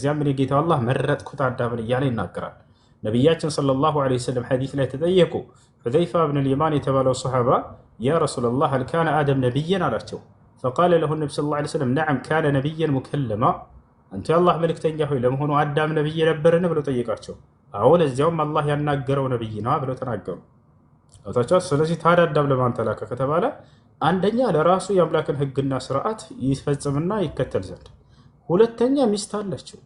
እዚያም እኔ ጌታ አላህ መረጥኩት አዳምን እያለ ይናገራል። ነቢያችን ሰለላሁ ዐለይሂ ወሰለም ሐዲስ ላይ ተጠየቁ። ሑዘይፋ ብን ልየማን የተባለው ሰሓባ ያ ረሱለላህ ሀል ካነ አደም ነቢየን አላቸው። ፈቃለ ለሁ ነቢ ሰለላሁ ዐለይሂ ወሰለም ነዓም ካነ ነቢየን ሙከለማ፣ አንቱ የአላህ መልእክተኛ ሆይ ለመሆኑ አዳም ነቢይ ነበርን ብለው ጠየቃቸው። አዎ ለዚያውም አላህ ያናገረው ነቢይ ነው ብለው ተናገሩ። ስለዚህ ታዲያ አዳም ለማን ተላከ ከተባለ አንደኛ ለራሱ የአምላክን ሕግና ስርዓት ይፈጽምና ይከተል ዘንድ፣ ሁለተኛ ሚስት አለችው።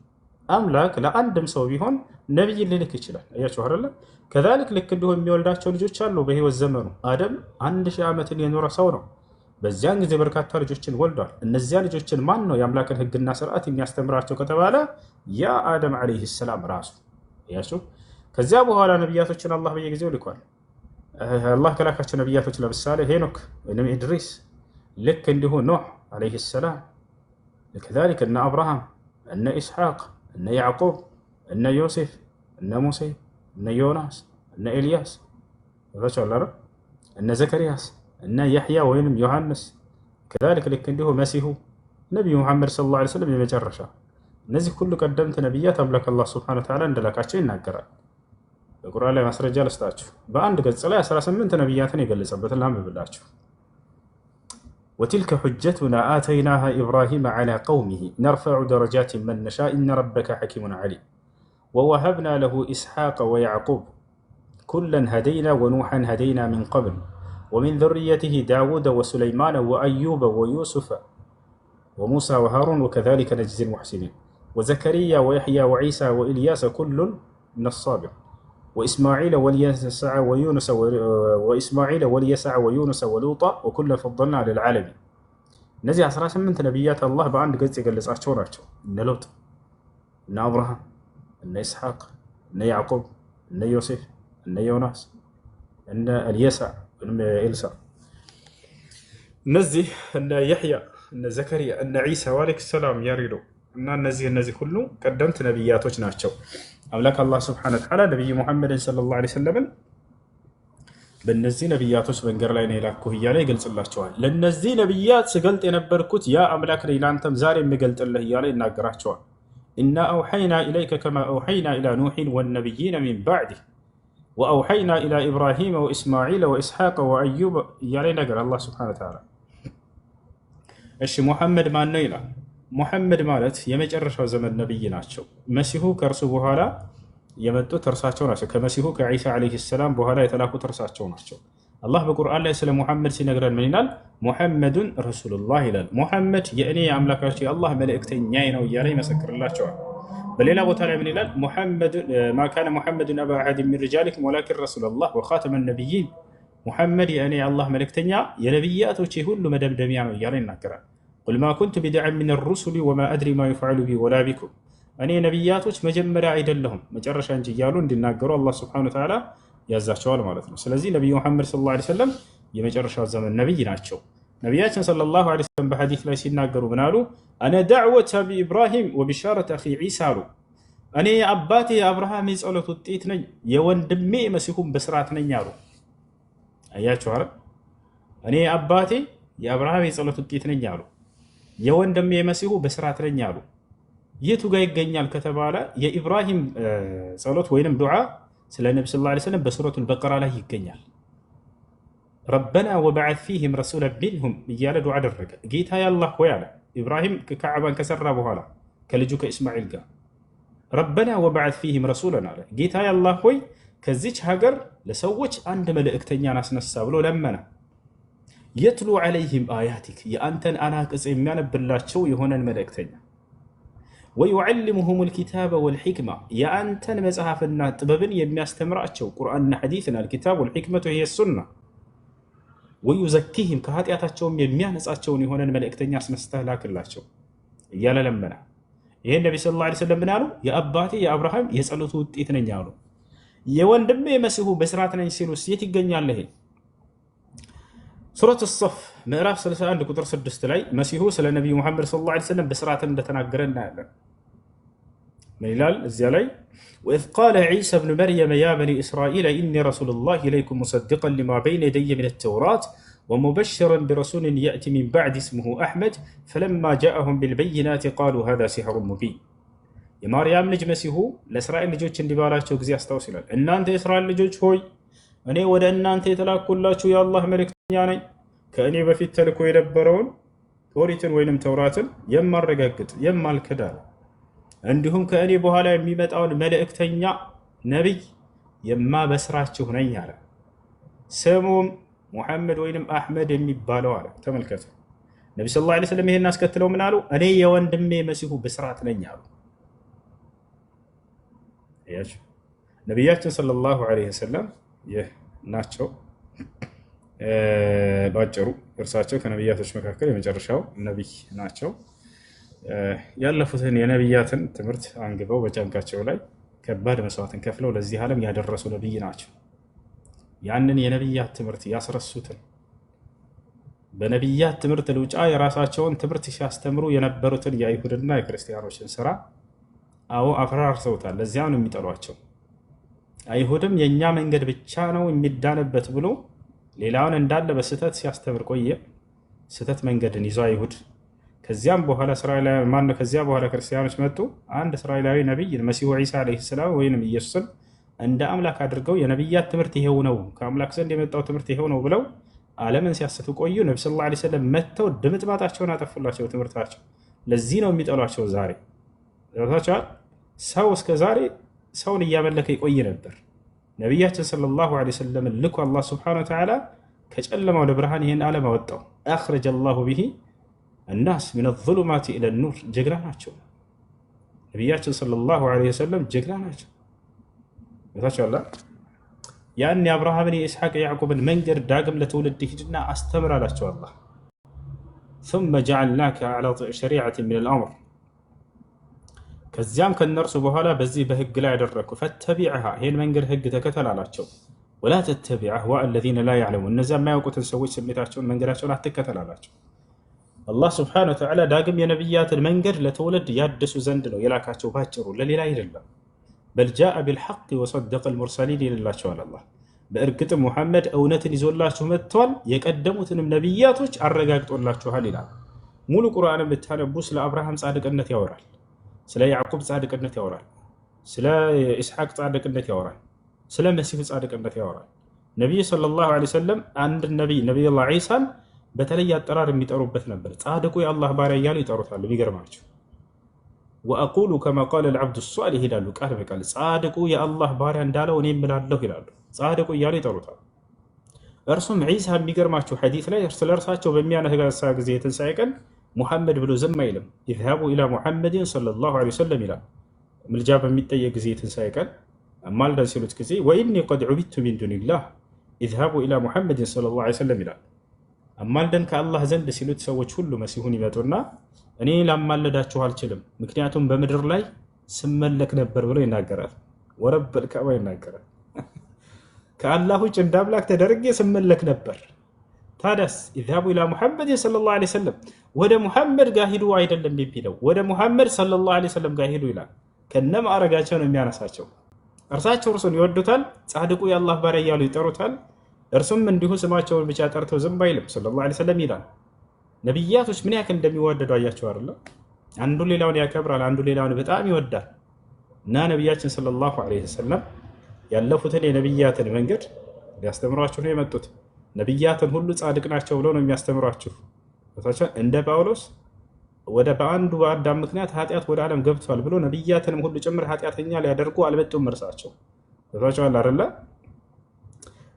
አምላክ ለአንድም ሰው ቢሆን ነቢይ ሊልክ ይችላል። አያችሁ አይደለ? ከዛልክ ልክ እንዲሁ የሚወልዳቸው ልጆች አሉ። በህይወት ዘመኑ አደም 1000 ዓመትን የኖረ ሰው ነው። በዚያን ጊዜ በርካታ ልጆችን ወልዷል። እነዚያ ልጆችን ማን ነው የአምላክን ሕግና ስርዓት የሚያስተምራቸው ከተባለ ያ አደም ዓለይሂ ሰላም ራሱ። አያችሁ። ከዚያ በኋላ ነቢያቶችን አላህ በየጊዜው ልኳል። አላህ ከላካቸው ነቢያቶች ለምሳሌ ሄኖክ ወይም ኢድሪስ፣ ልክ እንዲሁ ኖህ ዓለይሂ ሰላም፣ ከዛልክ እነ አብርሃም፣ እነ ኢስሐቅ፣ እነ ያዕቁብ፣ እነ ዮሴፍ፣ እነ ሙሴ፣ እነ ዮናስ፣ እነ ኤልያስ፣ እነ ዘከርያስ፣ እነ ያሕያ ወይም ዮሐንስ፣ ከዛልክ ልክ እንዲሁ መሲሁ ነቢዩ ሙሐመድ ሰለላሁ ዐለይሂ ወሰለም የመጨረሻ። እነዚህ ሁሉ ቀደምት ነቢያት አምላክ አላህ ሱብሓነሁ ወተዓላ እንደላካቸው ይናገራል። በቁርአን ላይ ማስረጃ ልስጣችሁ። በአንድ ገጽ ላይ 18 ነቢያትን የገለጸበትን ላንብብላችሁ። ወቲልከ ሑጀቱና አተይናሃ ኢብራሂመ ዐላ ቀውሚሂ ነርፈዑ ደረጃትን መን ነሻእ ኢነ ረበከ ሐኪሙን ዐሊም ወወሀብና ለሁ ኢስሐቀ ወያዕቁብ ኩለን ሀደይና ወኑሐን ሀደይና ሚን ቀብል ወሚን ዙርየቲሂ ዳውደ ወሱለይማነ ወአዩበ ወዩሱፈ ወሙሳ ወሃሩን ወከዛሊከ ነጅዚል ሙሕሲኒን ወዘከሪያ ወየሕያ ወዒሳ ወኢልያሰ ኩሉን ሚነ ሳቢር وإسماعيل واليسع ويونس ولوطا وكل فضلنا على العالمين. እነዚህ 18 ነቢያት አላህ በአንድ ገጽ የገለጻቸው ናቸው። እነ ሎጥ፣ እነ አብርሃም፣ እነ ኢስሐቅ፣ እነ ያዕቁብ፣ እነ ዮሴፍ፣ እነ ዮናስ፣ እነ ኤልያሳ ወይም ኤልሳ፣ እነዚህ እነ ያሕያ፣ እነ ዘከሪያ፣ እነ ዒሳ ወአለይሂ ሰላም ያሪዶ እና እነዚህ ሁሉ ቀደምት ነቢያቶች ናቸው። አምላክ አላህ ሱብሓነሁ ወተዓላ ነቢይ ሙሐመድን ሰለላሁ ዐለይሂ ወሰለም በእነዚህ ነቢያቶች መንገድ ላይ ነው የላኩህ እያለ ይገልጽላቸዋል። ለእነዚህ ነቢያት ስገልጥ የነበርኩት ያ አምላክ ነኝ ለአንተም ዛሬ የምገልጥልህ እያለ ይናገራቸዋል። ኢና አውሐይና ኢለይከ ከማ አውሐይና ኢላ ኑሕን ወነቢይነ ሚን ባዕዲህ ወአውሐይና ኢላ ኢብራሂመ ወኢስማዒለ ወኢስሐቀ ወአዩብ እያለ ይነገር አላህ ሱብሓነሁ ወተዓላ። እሺ ሙሐመድ ማን ነው ይላል። ሙሐመድ ማለት የመጨረሻው ዘመን ነብይ ናቸው። መሲሁ ከእርሱ በኋላ የመጡት እርሳቸው ናቸው። ከመሲሁ ከዒሳ ዓለይሂ ሰላም በኋላ የተላኩት እርሳቸው ናቸው። አላህ በቁርአን ላይ ስለ ሙሐመድ ሲነግረን ምን ይላል? ሙሐመዱን ረሱሉላህ ይላል። ሙሐመድ የእኔ የአምላካቸው የአላህ መልእክተኛዬ ነው እያለ ይመሰክርላቸዋል። በሌላ ቦታ ላይ ምን ይላል? ማ ካነ ሙሐመዱን አባ አሐድን ሚን ሪጃሊኩም ወላኪን ረሱለላህ ወኻተመ ነቢይን። ሙሐመድ የእኔ የአላህ መልእክተኛ የነቢያቶች ሁሉ መደምደሚያ ነው እያለ ይናገራል። ቁል ማ ኩንቱ ቢድዐን ሚነ ሩሱሊ ወማ አድሪ ማ ዩፍዐሉ ቢ ወላ ቢኩም፣ እኔ ነቢያቶች መጀመሪያ አይደለሁም መጨረሻ እንጂ እያሉ እንዲናገሩ አላህ ሱብሓነሁ ወተዓላ ያዛቸዋል ማለት ነው። ስለዚህ ነቢዩ ሙሐመድ ሰለላሁ ዐለይሂ ወሰለም የመጨረሻው ዘመን ነቢይ ናቸው። ነቢያችን ሰለላሁ ዐለይሂ ወሰለም በሐዲስ ላይ ሲናገሩ ምን አሉ? አነ ዳዕወተ ኢብራሂም ወቢሻረተ አኺ ዒሳ አሉ። እኔ የአባቴ የአብርሃም የጸሎት ውጤት ነኝ፣ የወንድሜ መሲሁም ብስራት ነኝ አሉ። አያችሁ አይደል? እኔ አባቴ የአብርሃም የጸሎት ውጤት ነኝ አሉ፣ የወንድሜ መሲሁ ብስራት ነኝ አሉ። የቱ ጋር ይገኛል ከተባለ የኢብራሂም ጸሎት ወይንም ዱዓ ስለ ነብዩ ሰለላሁ ዐለይሂ ወሰለም በሱረቱል በቀራ ላይ ይገኛል። ረበና ወበዐት ፊህም ረሱለን ሚንሁም እያለ ዱዓ አደረገ። ጌታ ያላህ ሆይ አለ ኢብራሂም ከዓባን ከሰራ በኋላ ከልጁ ከእስማኤል ጋር ረበና ወበዐት ፊህም ረሱለን አለ። ጌታ ያላህ ሆይ ከዚች ሀገር ለሰዎች አንድ መልእክተኛን አስነሳ ብሎ ለመነ። የትሉ ዐለይሂም አያቲክ የአንተን አናቅጽ የሚያነብላቸው የሆነን መልእክተኛ፣ ወዩዐልሙሁሙል ኪታበ ወልሒክማ የአንተን መጽሐፍና ጥበብን የሚያስተምራቸው ቁርአንና ሐዲስን አልኪታብ ወልሒክመቱ ሂየ ሱና፣ ወዩዘኪህም ከኃጢአታቸውም የሚያነጻቸውን የሆነን መልእክተኛ አስነስተህ ላክላቸው እያለ ለመነ። ይህን ነቢ ሰለላሁ ዐለይሂ ወሰለም ምን አሉ? የአባቴ የአብርሃም የጸሎቱ ውጤት ነኝ አሉ። የወንድሜ መሲሁ በስራት ነኝ ሲሉስ የት ይገኛል? ይሄ ሱረት ሰፍ ምዕራፍ 31 ቁጥር 6 ላይ መሲሁ ስለ ነቢዩ ሙሐመድ ሰለላሁ ዐለይሂ ወሰለም በስርዓትን እንደተናገረ እናያለን። ምን ይላል እዚያ ላይ? ወኢዝ ቃለ ዒሳ ብኑ መርየም ያ በኒ እስራኢል ኢኒ ረሱሉላህ ኢለይኩም ሙሰዲቀን ሊማ በይነ የደየ ሚነ ተውራት ወሙበሽረን ቢረሱልን የእቲ ሚን ባዕድ እስሙሁ አሕመድ ፈለማ ጃአሁም ቢልበይናት ቃሉ ሃዛ ሲሕሩን ሙቢን። የማርያም ልጅ መሲሁ ለእስራኤል ልጆች እንዲባላቸው ጊዜ አስታውስ ይላል። እናንተ የእስራኤል ልጆች ሆይ እኔ ወደ እናንተ የተላኩላችሁ የአላህ መልእክተኛ ነኝ። ከእኔ በፊት ተልኮ የነበረውን ኦሪትን ወይንም ተውራትን የማረጋግጥ የማልክድ አለ። እንዲሁም ከእኔ በኋላ የሚመጣውን መልእክተኛ ነቢይ የማበስራችሁ ነኝ አለ። ስሙም ሙሐመድ ወይንም አሕመድ የሚባለው አለ። ተመልከቱ። ነቢ ሰለላሁ ዐለይሂ ወሰለም ይሄን አስከትለው ምን አሉ? እኔ የወንድሜ መሲሁ ብስራት ነኝ አሉ። ነቢያችን ሰለላሁ ዐለይሂ ወሰለም ይህ ናቸው። ባጭሩ እርሳቸው ከነቢያቶች መካከል የመጨረሻው ነቢይ ናቸው። ያለፉትን የነቢያትን ትምህርት አንግበው በጫንቃቸው ላይ ከባድ መስዋዕትን ከፍለው ለዚህ ዓለም ያደረሱ ነቢይ ናቸው። ያንን የነቢያት ትምህርት ያስረሱትን በነቢያት ትምህርት ልውጫ የራሳቸውን ትምህርት ሲያስተምሩ የነበሩትን የአይሁድና የክርስቲያኖችን ስራ አፈራርሰውታል። ለዚያም ነው የሚጠሏቸው። አይሁድም የእኛ መንገድ ብቻ ነው የሚዳንበት ብሎ ሌላውን እንዳለ በስህተት ሲያስተምር ቆየ። ስህተት መንገድን ይዞ አይሁድ። ከዚያም በኋላ ከዚያ በኋላ ክርስቲያኖች መጡ። አንድ እስራኤላዊ ነቢይ መሲሁ ዒሳ ዓለይሂ ሰላም ወይንም ኢየሱስን እንደ አምላክ አድርገው የነቢያት ትምህርት ይሄው ነው፣ ከአምላክ ዘንድ የመጣው ትምህርት ይሄው ነው ብለው ዓለምን ሲያስቱ ቆዩ። ነቢ ሰለላሁ ዐለይሂ ወሰለም መጥተው ድምጥማጣቸውን አጠፉላቸው ትምህርታቸው። ለዚህ ነው የሚጠሏቸው ዛሬ። ሰው እስከ ዛሬ ሰውን እያመለከ ይቆይ ነበር። ነቢያችን ሰለላሁ ዐለይሂ ወሰለም ልኮ አላህ ሱብሓነሁ ወተዓላ ከጨለማ ወደ ብርሃን ይህን ዓለም አወጣው። አኽረጀ አላሁ ቢሂ الناس من الظلمات إلى النور ጀግና ናቸው። ነቢያችን ሰለላሁ ዐለይሂ ወሰለም ጀግና ናቸው። ታቻላ ያን የአብርሃምን የኢስሐቅ የያዕቆብን መንገድ ዳግም ለትውልድ ሂድና አስተምር አላቸው አላህ። ثم جعلناك على شريعة من الأمر ከዚያም ከነርሱ በኋላ በዚህ በህግ ላይ ያደረኩ ፈተቢዕሃ ይሄን መንገድ ህግ ተከተል አላቸው። ወላ ተተቢዕ አህዋء الذين لا يعلمون እነዚያ የማያውቁትን ሰዎች ስሜታቸውን መንገዳቸውን አትከተል አላቸው። አላህ ስብሓነሁ ወተዓላ ዳግም የነቢያትን መንገድ ለትውልድ ያድሱ ዘንድ ነው የላካቸው፣ ባጭሩ ለሌላ አይደለም። በል ጃአ ቢልሐቅ ወሰደቀ አልሙርሰሊን ይላቸዋል አላህ። በእርግጥም ሙሐመድ እውነትን ይዞላችሁ መጥቷል፣ የቀደሙትንም ነቢያቶች አረጋግጦላችኋል ይላል። ሙሉ ቁርአንን ብታነቡ ስለ አብርሃም ጻድቅነት ያወራል፣ ስለ ያዕቁብ ጻድቅነት ያወራል፣ ስለ ኢስሐቅ ጻድቅነት ያወራል፣ ስለ መሲሁ ጻድቅነት ያወራል። ነቢዩ ሰለላሁ ዐለይሂ ወሰለም አንድ ነቢዩላህ ዒሳን በተለይ አጠራር የሚጠሩበት ነበር። ጻድቁ የአላህ ባሪያ እያሉ ይጠሩታል። የሚገርማቸው ወአቁሉ ከማ ቃለ አልዓብዱ ሷሊህ ይላሉ። ቃል በቃል ጻድቁ የአላህ ባሪያ እንዳለው እኔ እምላለሁ ይላሉ። ጻድቁ እያሉ ይጠሩታል። እርሱም ዒሳ የሚገርማቸው ሐዲስ ላይ ስለ እርሳቸው በሚያነሳ ጊዜ የትንሣኤ ቀን ሙሐመድ ብሎ ዝም አይልም። ኢዝሃቡ ኢላ ሙሐመድን ሰለላሁ ዐለይሂ ወሰለም ይላል። ምልጃ በሚጠየቅ ጊዜ የትንሣኤ ቀን ማልደን ሲሉት ጊዜ ወኢኒ ቀድ ዑቢድቱ ሚን ዱኒላህ ኢዝሃቡ ኢላ ሙሐመድን ሰለላሁ ዐለይሂ ወሰለም ይላል። አማልደን ከአላህ ዘንድ ሲሉት ሰዎች ሁሉ መሲሁን ይመጡና እኔ ላማለዳችሁ አልችልም፣ ምክንያቱም በምድር ላይ ስመለክ ነበር ብሎ ይናገራል። ወረበል ከዕባ ይናገራል። ከአላህ ውጭ እንደ አምላክ ተደርጌ ስመለክ ነበር። ታዲያስ ኢዝሃቡ ኢላ ሙሐመድ ሰለላሁ ዐለይሂ ወሰለም ወደ ሙሐመድ ጋር ሂዱ አይደለም የሚለው፣ ወደ ሙሐመድ ሰለላሁ ዐለይሂ ወሰለም ጋር ሂዱ ይላል። ከነ ማዕረጋቸው ነው የሚያነሳቸው። እርሳቸው እርሱን ይወዱታል፣ ጻድቁ የአላህ ባሪያ እያሉ ይጠሩታል። እርሱም እንዲሁ ስማቸውን ብቻ ጠርተው ዝም አይልም ሰለላሁ ዐለይሂ ወሰለም ይላል። ነቢያቶች ምን ያክል እንደሚወደዱ አያቸው አይደል? አንዱ ሌላውን ያከብራል፣ አንዱ ሌላውን በጣም ይወዳል። እና ነቢያችን ሰለላሁ ዐለይሂ ወሰለም ያለፉትን የነቢያትን መንገድ ሊያስተምሯችሁ ነው የመጡት። ነቢያትን ሁሉ ጻድቅ ናቸው ብለው ነው የሚያስተምሯችሁ። እንደ ጳውሎስ በአንዱ በአዳም ምክንያት ኃጢአት ወደ ዓለም ገብቷል ብሎ ነቢያትንም ሁሉ ጭምር ኃጢአተኛ ሊያደርጉ አልመጡም እርሳቸው። ገብቷችኋል አይደለ?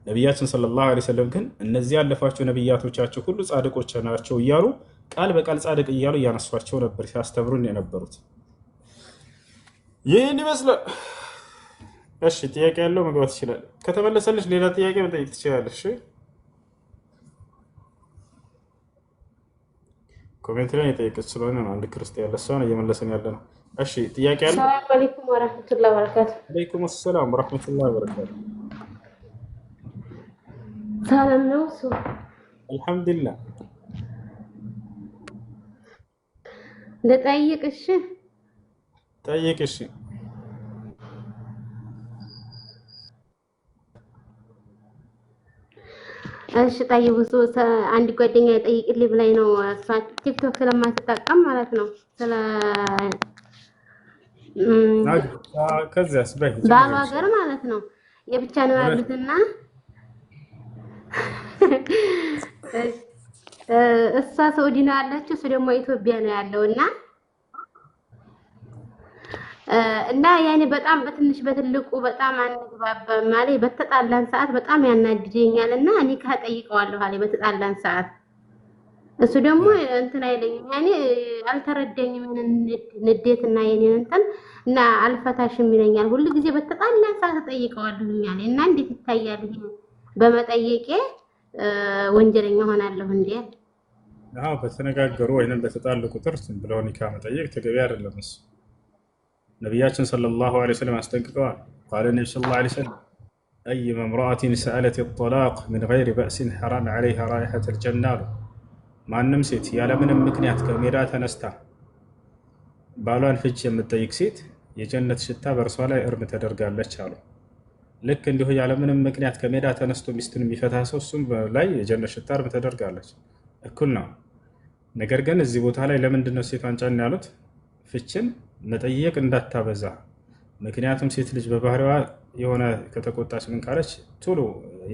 ነቢያችን ሰለላሁ ዐለይሂ ወሰለም ግን እነዚህ ያለፏቸው ነቢያቶቻቸው ሁሉ ጻድቆች ናቸው እያሉ ቃል በቃል ጻድቅ እያሉ እያነሷቸው ነበር ሲያስተምሩን የነበሩት። ይህን ይመስላል። እሺ፣ ጥያቄ ያለው መግባት ይችላል። ከተመለሰልሽ ሌላ ጥያቄ መጠየቅ ትችላለሽ። ኮሜንት ላይ የጠየቀች ስለሆነ ነው። አንድ ክርስቲያን ለሷ ነው እየመለሰን ያለ ነው። እሺ፣ ጥያቄ ያለው። ሰላም አለይኩም ወራህመቱላሂ ወበረካቱ። አለይኩም ሰላም ወራህመቱላሂ ወበረካቱ። ሰላም ነው እሱ። አልሐምዱሊላህ። ልጠይቅሽ? ጠይቅሽ። እሺ ጠይቁ። አንድ ጓደኛ ጠይቅልኝ ብላኝ ነው። እሷ ቲክቶክ ስለማትጠቀም ማለት ነው። ስለ ከዚያስ በይ ችግር ባሉ ሀገር የለሽም። ማለት ነው የብቻ ነው እውነት ያሉትና እሷ ሳውዲ ነው ያለችው፣ እሱ ደግሞ ኢትዮጵያ ነው ያለውና እና ያኔ በጣም በትንሽ በትልቁ በጣም አንግባባም ማለት በተጣላን ሰዓት በጣም ያናድደኛል እና እኔ ከጠይቀዋለሁ አለ በተጣላን ሰዓት እሱ ደግሞ እንትን አይለኝም ያኔ አልተረዳኝም ንዴትና የኔን እንትን እና አልፈታሽም ይለኛል ሁሉ ጊዜ በተጣላን ሰዓት ጠይቀዋለሁ ያኔ እና እንዴት ይታያል ይሄ በመጠየቄ ወንጀለኛ ሆናለሁ እንዴ? አዎ በተነጋገሩ ወይንም በተጣሉ ቁጥር ዝም ብለው ኒካ መጠየቅ ተገቢ አይደለም። እሱ ነቢያችን ሰለላሁ ዐለይሂ ወሰለም አስጠንቅቀዋል። ቃለ ነቢ ሰለላሁ ዐለይሂ ወሰለም አዩመ እምረአቲን ሰአለት ጠላቅ ሚን ገይሪ በእሲን ሐራመ ዐለይሃ ራኢሐተል ጀና አሉ። ማንም ሴት ያለምንም ምክንያት ከሜዳ ተነስታ ባሏን ፍች የምትጠይቅ ሴት የጀነት ሽታ በእርሷ ላይ እርም ተደርጋለች አሉ። ልክ እንዲሁ ያለምንም ምክንያት ከሜዳ ተነስቶ ሚስቱን የሚፈታ ሰው እሱም ላይ የጀነት ሽታ እርም ተደርጋለች። እኩል ነው። ነገር ግን እዚህ ቦታ ላይ ለምንድን ነው ሴቷን ጫን ያሉት? ፍችን መጠየቅ እንዳታበዛ። ምክንያቱም ሴት ልጅ በባህሪዋ የሆነ ከተቆጣች ምን ካለች ቶሎ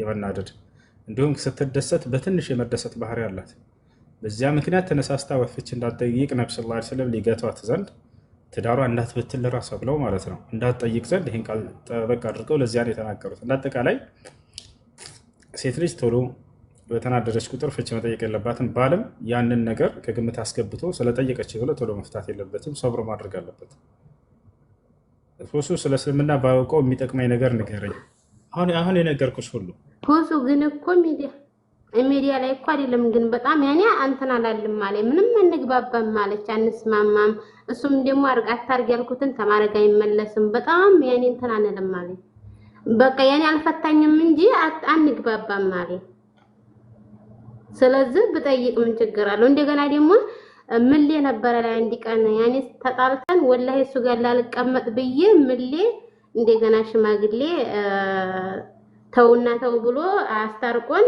የመናደድ እንዲሁም ስትደሰት በትንሽ የመደሰት ባህሪ አላት። በዚያ ምክንያት ተነሳስታ ፍች እንዳትጠይቅ ነብዩ ሰለላሁ ዐለይሂ ወሰለም ሊገቷት ዘንድ ትዳሯ እንዳትበትን ለራሷ ብለው ማለት ነው እንዳትጠይቅ ዘንድ ይህን ቃል ጠበቅ አድርገው ለዚያ ነው የተናገሩት። እንዳጠቃላይ ሴት ልጅ ቶሎ በተናደደች ቁጥር ፍች መጠየቅ የለባትም። ባልም ያንን ነገር ከግምት አስገብቶ ስለጠየቀች ብሎ ቶሎ መፍታት የለበትም፣ ሰብሮ ማድረግ አለበት። እሱ ስለ እስልምና ባውቀው የሚጠቅመኝ ነገር ንገረኝ። አሁን የነገርኩሽ ሁሉ ሁሱ ግን እኮ ሚዲያ ላይ እኮ አይደለም ግን በጣም ያኔ አንተና አላልም ማለት ምንም እንግባባም ማለች አንስማማም። እሱም ደግሞ አታርግ ያልኩትን ተማረጋ አይመለስም። በጣም ያኔ እንተና አላልም ማለት በቃ ያኔ አልፈታኝም እንጂ አንግባባም ማለት። ስለዚህ ብጠይቅ ምን ችግር አለው? እንደገና ደግሞ ምሌ ነበረ ላይ አንድ ቀን ያኔ ተጣልተን ወላሂ እሱ ጋር ላልቀመጥ ብዬ ምሌ እንደገና ሽማግሌ ተውና ተው ብሎ አስታርቆን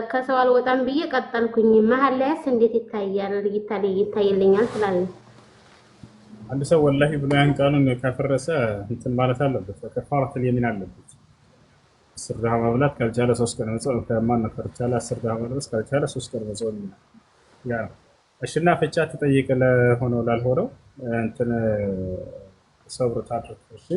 ከሰው አልወጣም ብዬ ቀጠልኩኝ። መሀል ላይስ እንዴት ይታያል? ይታይልኛል ትላለች። አንድ ሰው ወላሂ ብሎ ያን ቃሉን ካፈረሰ እንትን ማለት አለበት፣ ከፋረተል የሚን አለበት። 10 ድርሃም መብላት ካልቻለ 3 ቀን መጾም፣ ከማን ነበር ካልቻለ 10 ድርሃም መብላት ካልቻለ 3 ቀን መጾም ይላል። ያ ነው። እሺና ፍቻ ተጠይቅ ለሆነው ላልሆነው እንትን ሰብር ታድርግ። እሺ